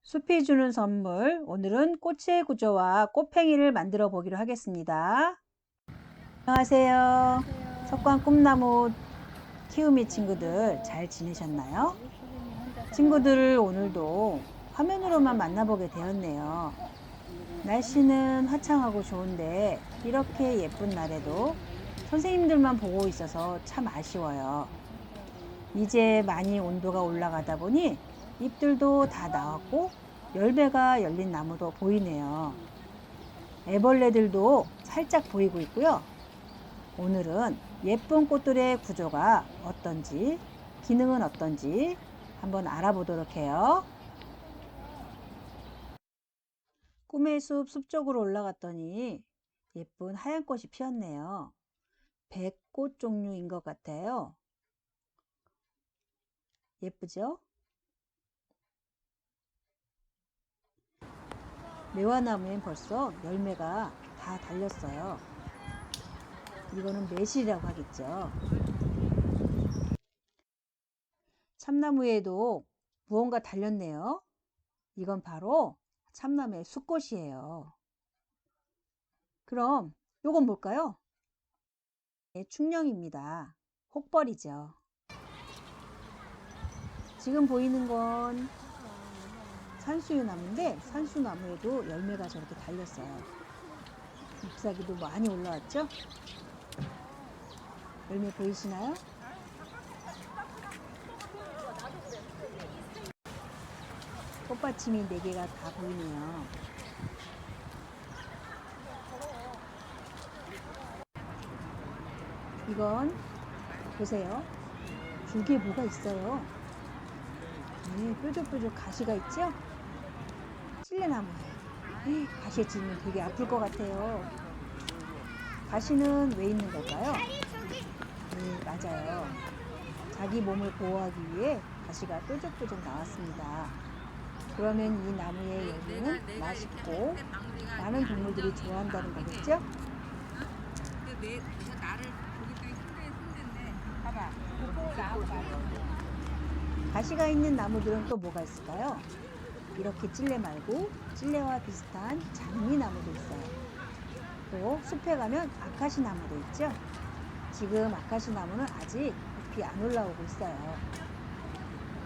숲이 주는 선물, 오늘은 꽃의 구조와 꽃팽이를 만들어 보기로 하겠습니다. 안녕하세요. 석관 꿈나무 키우미 친구들 잘 지내셨나요? 친구들을 오늘도 화면으로만 만나보게 되었네요. 날씨는 화창하고 좋은데 이렇게 예쁜 날에도 선생님들만 보고 있어서 참 아쉬워요. 이제 많이 온도가 올라가다 보니 잎들도 다 나왔고 열매가 열린 나무도 보이네요. 애벌레들도 살짝 보이고 있고요. 오늘은 예쁜 꽃들의 구조가 어떤지, 기능은 어떤지 한번 알아보도록 해요. 꿈의 숲 쪽으로 올라갔더니 예쁜 하얀 꽃이 피었네요. 백꽃 종류인 것 같아요. 예쁘죠? 매화나무엔 벌써 열매가 다 달렸어요. 이거는 매실이라고 하겠죠. 참나무에도 무언가 달렸네요. 이건 바로 참나무의 수꽃이에요. 그럼 이건 뭘까요? 네, 충령입니다. 혹벌이죠. 지금 보이는 건 산수유나무인데 산수나무에도 열매가 저렇게 달렸어요. 잎사귀도 많이 올라왔죠? 열매 보이시나요? 꽃받침이 4개가 다 보이네요. 이건 보세요. 줄기에 뭐가 있어요. 네, 뾰족뾰족 가시가 있죠? 찔레나무에 가시에 찔리면 되게 아플 것 같아요. 가시는 왜 있는 걸까요? 네, 맞아요. 자기 몸을 보호하기 위해 가시가 뾰족뾰족 나왔습니다. 그러면 이 나무의 열매는 맛있고 많은 동물들이 좋아한다는 거겠죠? 가시가 있는 나무들은 또 뭐가 있을까요? 이렇게 찔레 말고 찔레와 비슷한 장미나무도 있어요. 또 숲에 가면 아카시나무도 있죠? 지금 아카시나무는 아직 잎이 안 올라오고 있어요.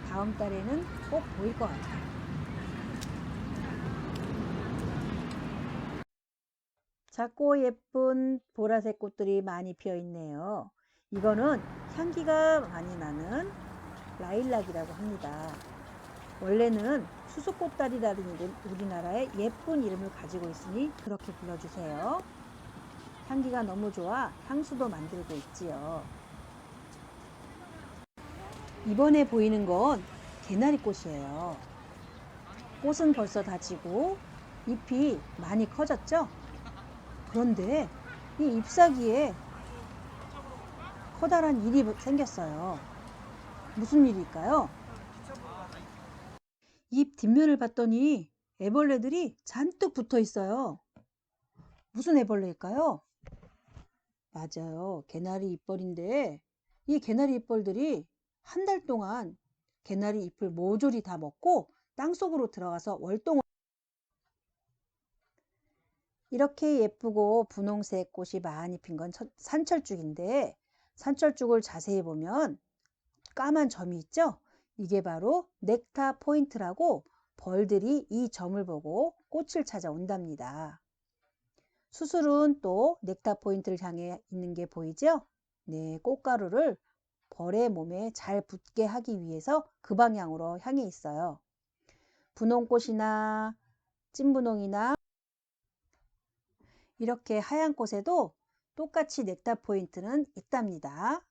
다음 달에는 꼭 보일 것 같아요. 작고 예쁜 보라색 꽃들이 많이 피어 있네요. 이거는 향기가 많이 나는 라일락이라고 합니다. 원래는 수수꽃다리라는 우리나라의 예쁜 이름을 가지고 있으니 그렇게 불러주세요. 향기가 너무 좋아 향수도 만들고 있지요. 이번에 보이는 건 개나리꽃이에요. 꽃은 벌써 다 지고 잎이 많이 커졌죠? 그런데 이 잎사귀에 커다란 일이 생겼어요. 무슨 일일까요? 잎 뒷면을 봤더니 애벌레들이 잔뜩 붙어 있어요. 무슨 애벌레일까요? 맞아요. 개나리 잎벌인데 이 개나리 잎벌들이 한 달 동안 개나리 잎을 모조리 다 먹고 땅속으로 들어가서 월동을 이렇게 예쁘고 분홍색 꽃이 많이 핀 건 산철쭉인데 산철쭉을 자세히 보면 까만 점이 있죠? 이게 바로 넥타 포인트라고 벌들이 이 점을 보고 꽃을 찾아온답니다. 수술은 또 넥타 포인트를 향해 있는 게 보이죠? 네, 꽃가루를 벌의 몸에 잘 붙게 하기 위해서 그 방향으로 향해 있어요. 분홍꽃이나 찐분홍이나 이렇게 하얀 꽃에도 똑같이 넥타 포인트는 있답니다.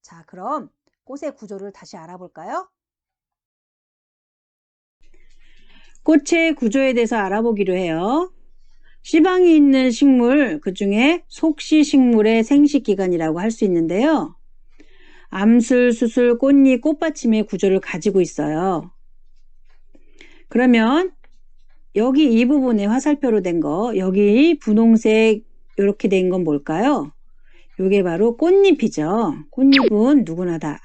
자, 그럼 꽃의 구조를 다시 알아볼까요? 꽃의 구조에 대해서 알아보기로 해요. 씨방이 있는 식물, 그 중에 속씨식물의 생식기관이라고 할 수 있는데요. 암술, 수술, 꽃잎, 꽃받침의 구조를 가지고 있어요. 그러면 여기 이 부분에 화살표로 된 거, 여기 분홍색 이렇게 된 건 뭘까요? 이게 바로 꽃잎이죠. 꽃잎은 누구나 다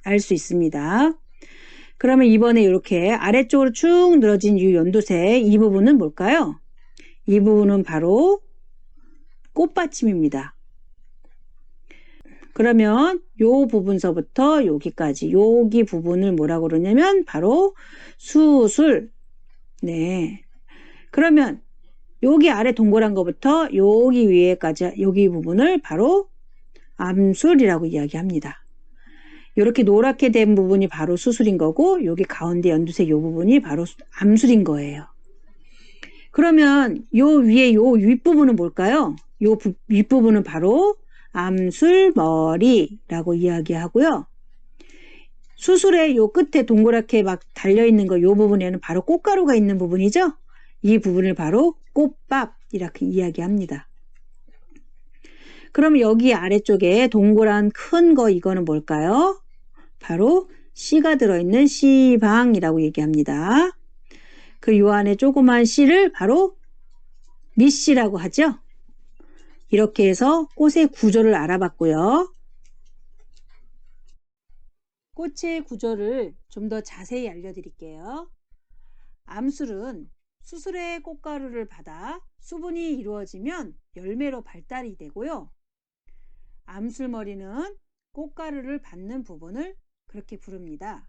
알 수 있습니다. 그러면 이번에 이렇게 아래쪽으로 쭉 늘어진 이 연두색 이 부분은 뭘까요? 이 부분은 바로 꽃받침입니다. 그러면 요 부분서부터 여기까지 여기 부분을 뭐라고 그러냐면 바로 수술. 네. 그러면 여기 아래 동그란 거부터 여기 위에까지 여기 부분을 바로 암술이라고 이야기합니다. 이렇게 노랗게 된 부분이 바로 수술인 거고 여기 가운데 연두색 요 부분이 바로 암술인 거예요. 그러면 요 위에 요 윗부분은 뭘까요? 요 윗부분은 바로 암술머리라고 이야기하고요. 수술의 요 끝에 동그랗게 막 달려있는 거 요 부분에는 바로 꽃가루가 있는 부분이죠. 이 부분을 바로 꽃밥 이렇게 이야기합니다. 그럼 여기 아래쪽에 동그란 큰 거 이거는 뭘까요? 바로 씨가 들어있는 씨방이라고 얘기합니다. 그 요 안에 조그만 씨를 바로 밑씨라고 하죠. 이렇게 해서 꽃의 구조를 알아봤고요. 꽃의 구조를 좀 더 자세히 알려드릴게요. 암술은 수술의 꽃가루를 받아 수분이 이루어지면 열매로 발달이 되고요. 암술머리는 꽃가루를 받는 부분을 그렇게 부릅니다.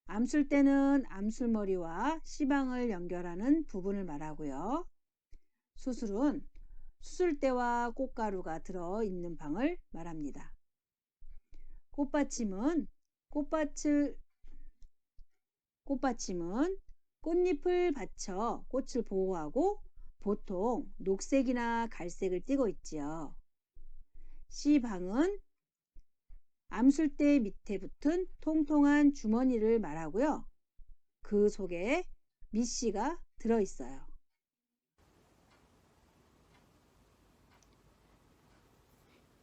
암술대는 암술머리와 씨방을 연결하는 부분을 말하고요. 수술은 수술대와 꽃가루가 들어있는 방을 말합니다. 꽃받침은 꽃잎을 받쳐 꽃을 보호하고 보통 녹색이나 갈색을 띠고 있지요. 씨방은 암술대 밑에 붙은 통통한 주머니를 말하고요. 그 속에 밑씨가 들어있어요.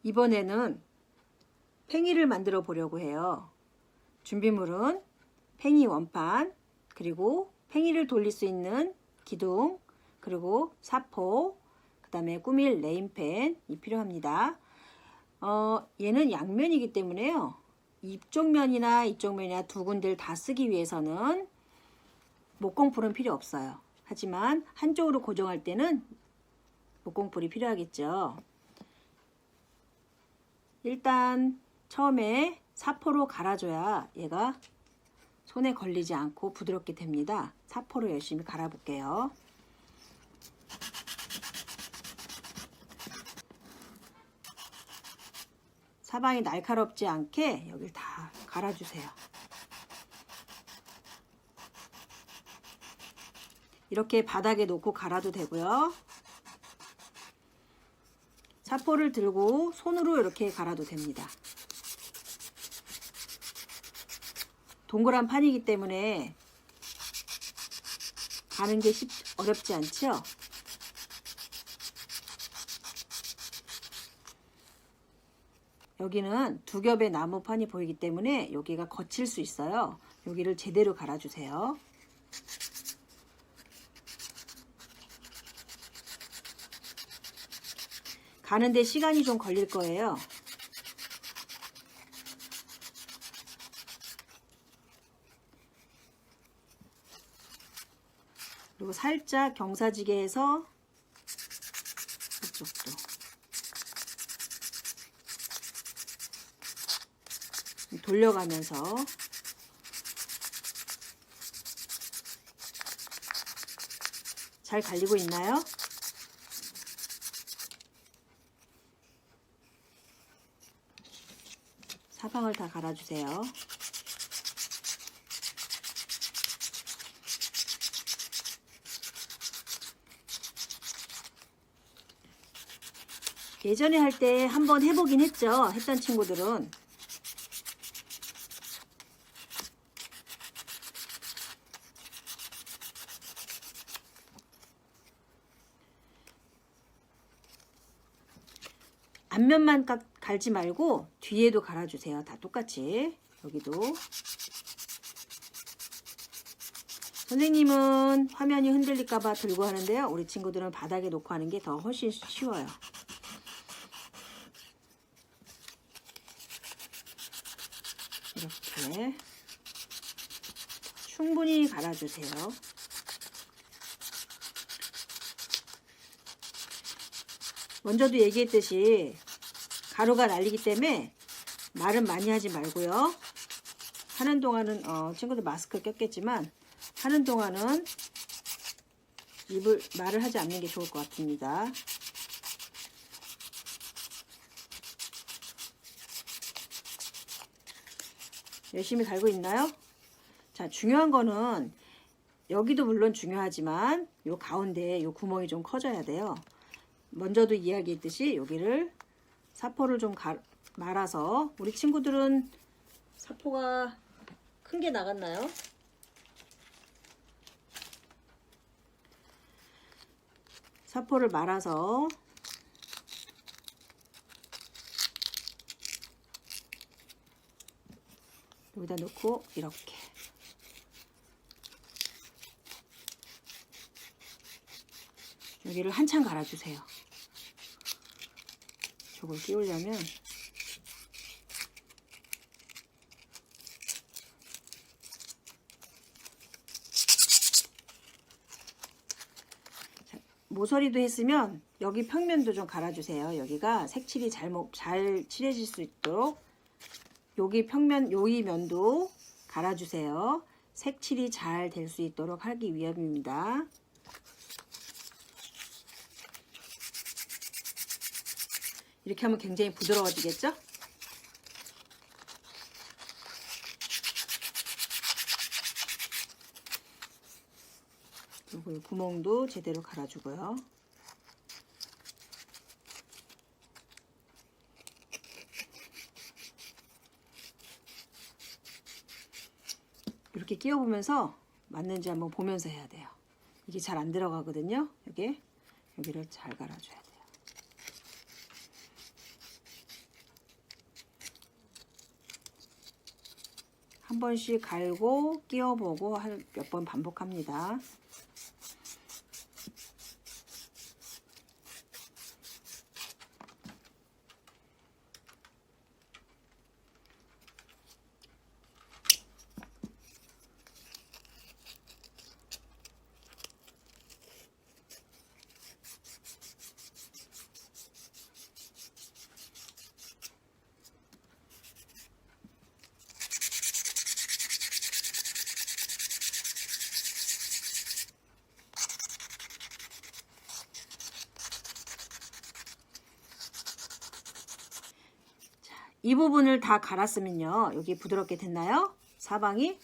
이번에는 팽이를 만들어 보려고 해요. 준비물은 팽이 원판, 그리고 팽이를 돌릴 수 있는 기둥, 그리고 사포, 그 다음에 꾸밀 네임펜이 필요합니다. 얘는 양면이기 때문에요. 이쪽 면이나 두 군데를 다 쓰기 위해서는 목공풀은 필요 없어요. 하지만 한쪽으로 고정할 때는 목공풀이 필요하겠죠. 일단 처음에 사포로 갈아줘야 얘가 손에 걸리지 않고 부드럽게 됩니다. 사포로 열심히 갈아볼게요. 사방이 날카롭지 않게 여기를 다 갈아주세요. 이렇게 바닥에 놓고 갈아도 되고요. 사포를 들고 손으로 이렇게 갈아도 됩니다. 동그란 판이기 때문에 가는 게 어렵지 않죠? 여기는 두 겹의 나무판이 보이기 때문에 여기가 거칠 수 있어요. 여기를 제대로 갈아주세요. 가는데 시간이 좀 걸릴 거예요. 그리고 살짝 경사지게해서 이쪽도 돌려가면서 잘 갈리고 있나요? 사방을 다 갈아주세요. 예전에 할 때 한번 해보긴 했죠. 했던 친구들은. 앞면만 갈지 말고 뒤에도 갈아주세요. 다 똑같이. 여기도. 선생님은 화면이 흔들릴까봐 들고 하는데요. 우리 친구들은 바닥에 놓고 하는 게 더 훨씬 쉬워요. 이렇게. 충분히 갈아주세요. 먼저도 얘기했듯이 가루가 날리기 때문에 말은 많이 하지 말고요. 하는 동안은 친구들 마스크 꼈겠지만 하는 동안은 말을 하지 않는 게 좋을 것 같습니다. 열심히 갈고 있나요? 자, 중요한 거는 여기도 물론 중요하지만 요 가운데 요 구멍이 좀 커져야 돼요. 먼저도 이야기했듯이 여기를 사포를 좀 말아서, 우리 친구들은 사포가 큰 게 나갔나요? 사포를 말아서 여기다 넣고 이렇게 여기를 한참 갈아주세요. 저걸 끼우려면 모서리도 했으면 여기 평면도 좀 갈아주세요. 여기가 색칠이 잘 칠해질 수 있도록 여기 평면, 여기 면도 갈아주세요. 색칠이 잘 될 수 있도록 하기 위함입니다. 이렇게 하면 굉장히 부드러워지겠죠? 그리고 구멍도 제대로 갈아주고요. 이렇게 끼워보면서 맞는지 한번 보면서 해야 돼요. 이게 잘 안 들어가거든요. 여기를 잘 갈아줘야 돼요. 한 번씩 갈고 끼워보고 몇 번 반복합니다. 이 부분을 다 갈았으면요. 여기 부드럽게 됐나요? 사방이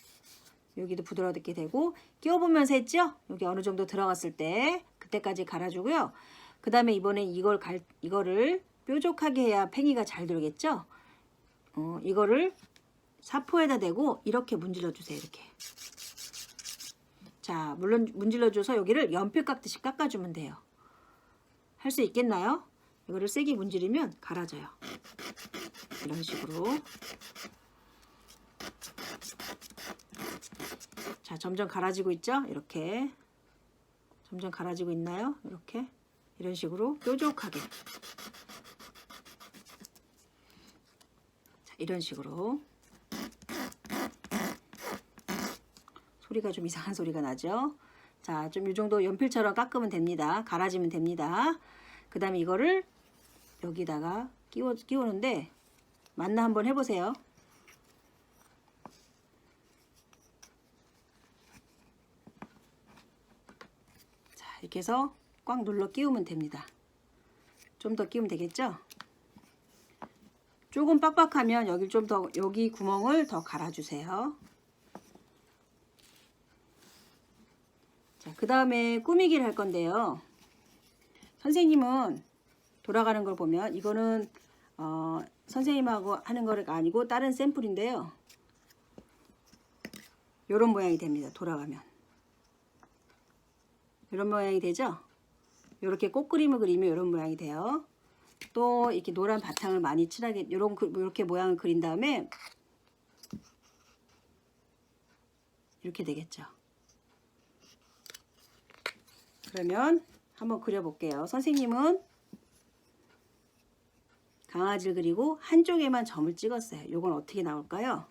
여기도 부드럽게 되고, 끼워보면서 했죠? 여기 어느 정도 들어갔을 때 그때까지 갈아주고요. 그 다음에 이번에 이거를 뾰족하게 해야 팽이가 잘 들겠죠? 이거를 사포에다 대고 이렇게 문질러 주세요. 이렇게. 자, 물론 문질러 줘서 여기를 연필 깎듯이 깎아주면 돼요. 할 수 있겠나요? 이거를 세게 문지르면 갈아져요. 이런 식으로. 자, 점점 갈아지고 있죠? 이렇게. 점점 갈아지고 있나요? 이렇게. 이런 식으로 뾰족하게. 자, 이런 식으로. 소리가 좀 이상한 소리가 나죠? 자, 좀 이 정도 연필처럼 깎으면 됩니다. 갈아지면 됩니다. 그 다음에 이거를 여기다가 끼우는데, 맞나 한번 해보세요. 자, 이렇게 해서 꽉 눌러 끼우면 됩니다. 좀 더 끼우면 되겠죠? 조금 빡빡하면 여기 구멍을 더 갈아주세요. 자, 그 다음에 꾸미기를 할 건데요. 선생님은 돌아가는 걸 보면 이거는 선생님하고 하는 거가 아니고 다른 샘플인데요. 이런 모양이 됩니다. 돌아가면. 이런 모양이 되죠? 이렇게 꽃그림을 그리면 이런 모양이 돼요. 또 이렇게 노란 바탕을 많이 칠하게 이렇게 모양을 그린 다음에 이렇게 되겠죠. 그러면 한번 그려볼게요. 선생님은 강아지를 그리고 한쪽에만 점을 찍었어요. 이건 어떻게 나올까요?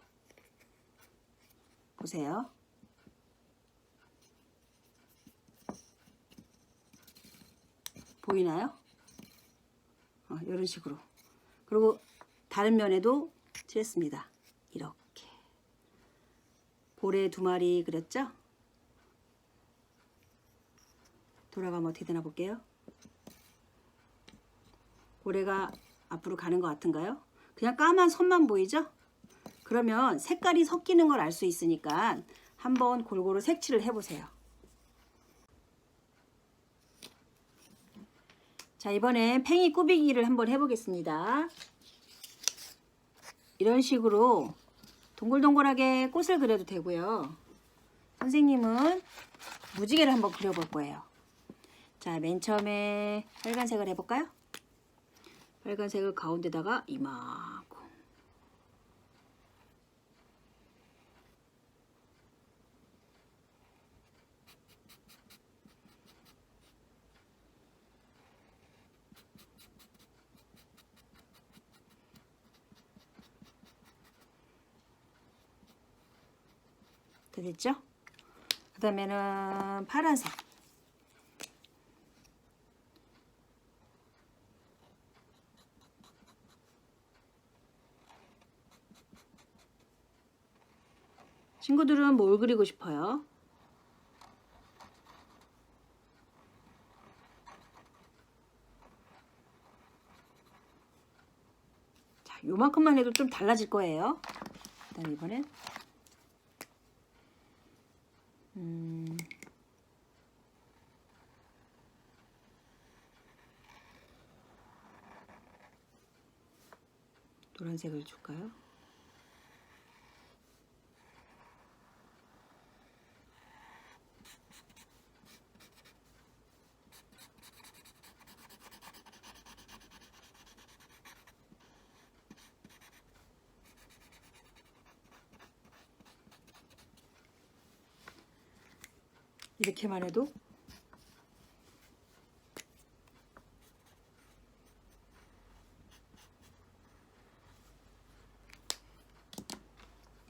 보세요. 보이나요? 이런 식으로. 그리고 다른 면에도 칠했습니다. 이렇게 고래 2마리 그렸죠? 돌아가면 어떻게 되나 볼게요. 고래가 앞으로 가는 것 같은가요? 그냥 까만 선만 보이죠? 그러면 색깔이 섞이는 걸 알 수 있으니까 한번 골고루 색칠을 해보세요. 자, 이번엔 팽이 꾸미기를 한번 해보겠습니다. 이런 식으로 동글동글하게 꽃을 그려도 되고요. 선생님은 무지개를 한번 그려볼 거예요. 자, 맨 처음에 빨간색을 해볼까요? 빨간색을 가운데다가 이만큼. 됐죠? 그 다음에는 파란색. 친구들은 뭘 그리고 싶어요? 자, 요만큼만 해도 좀 달라질 거예요. 그 다음에 이번엔 노란색을 줄까요? 이렇게만 해도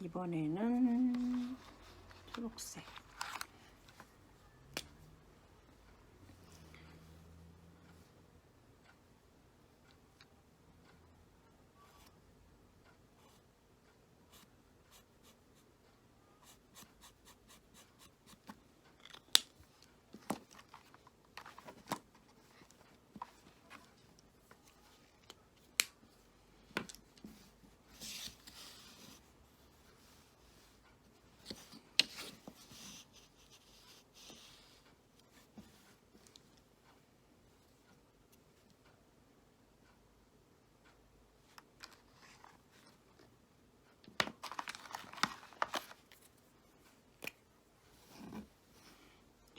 이번에는 초록색.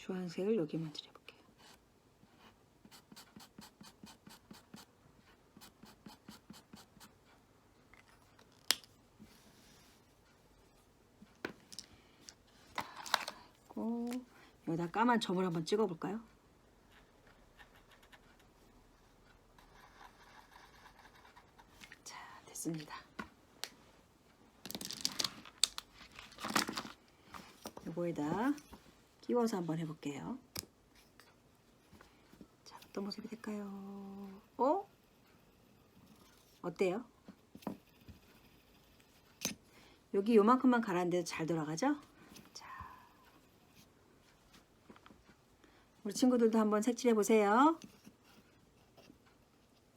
주황색을 여기만 칠해볼게요. 여기다 까만 점을 한번 찍어볼까요? 자, 됐습니다. 요거에다 끼워서 한번 해볼게요. 자, 어떤 모습이 될까요? 어때요? 여기 요만큼만 가라앉아도 잘 돌아가죠? 자, 우리 친구들도 한번 색칠해 보세요.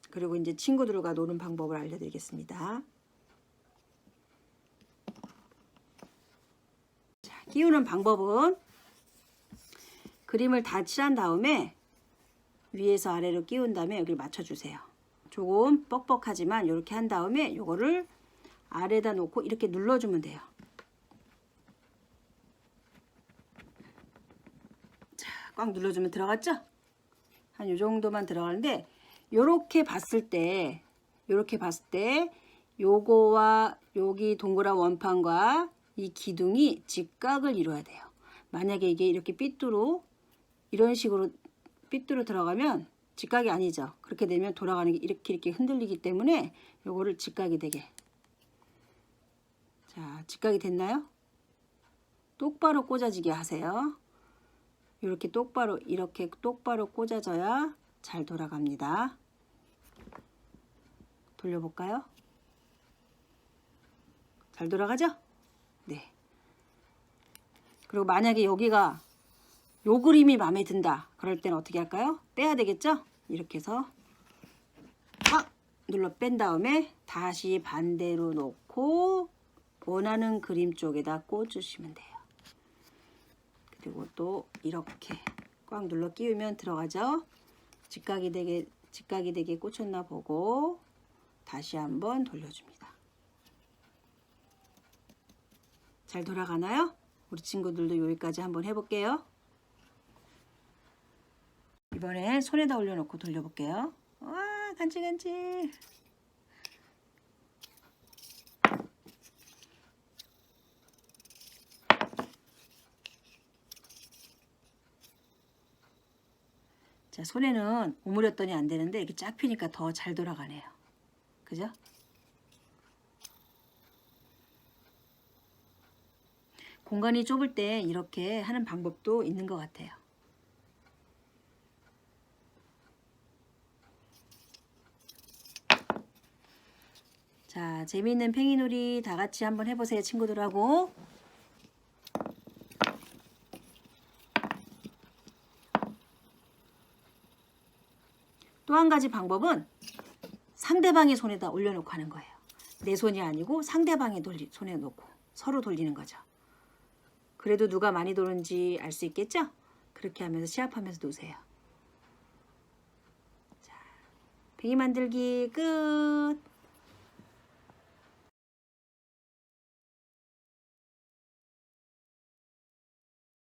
그리고 이제 친구들과 노는 방법을 알려드리겠습니다. 자, 끼우는 방법은 그림을 다 칠한 다음에 위에서 아래로 끼운 다음에 여기를 맞춰주세요. 조금 뻑뻑하지만 이렇게 한 다음에 이거를 아래에다 놓고 이렇게 눌러주면 돼요. 자, 꽉 눌러주면 들어갔죠? 한 이 정도만 들어가는데 요렇게 봤을 때 요거와 여기 동그란 원판과 이 기둥이 직각을 이루어야 돼요. 만약에 이게 이렇게 삐뚤어 이런 식으로 삐뚤어 들어가면 직각이 아니죠. 그렇게 되면 돌아가는 게 이렇게 흔들리기 때문에 요거를 직각이 되게. 자, 직각이 됐나요? 똑바로 꽂아지게 하세요. 이렇게 똑바로 꽂아져야 잘 돌아갑니다. 돌려볼까요? 잘 돌아가죠? 네. 그리고 만약에 여기가 요 그림이 마음에 든다. 그럴 때는 어떻게 할까요? 빼야 되겠죠? 이렇게 해서 꽉 눌러 뺀 다음에 다시 반대로 놓고 원하는 그림 쪽에다 꽂으시면 돼요. 그리고 또 이렇게 꽉 눌러 끼우면 들어가죠? 직각이 되게 꽂혔나 보고 다시 한번 돌려줍니다. 잘 돌아가나요? 우리 친구들도 여기까지 한번 해볼게요. 이번엔 손에다 올려놓고 돌려볼게요. 와, 간질간질. 자, 손에는 오므렸더니 안 되는데 이렇게 쫙 펴니까 더 잘 돌아가네요. 그죠? 공간이 좁을 때 이렇게 하는 방법도 있는 것 같아요. 자, 재미있는 팽이놀이 다 같이 한번 해보세요, 친구들하고. 또 한 가지 방법은 상대방의 손에다 올려놓고 하는 거예요. 내 손이 아니고 상대방의 손에 놓고 서로 돌리는 거죠. 그래도 누가 많이 도는지 알 수 있겠죠? 그렇게 하면서 시합하면서 놓으세요. 자, 팽이 만들기 끝!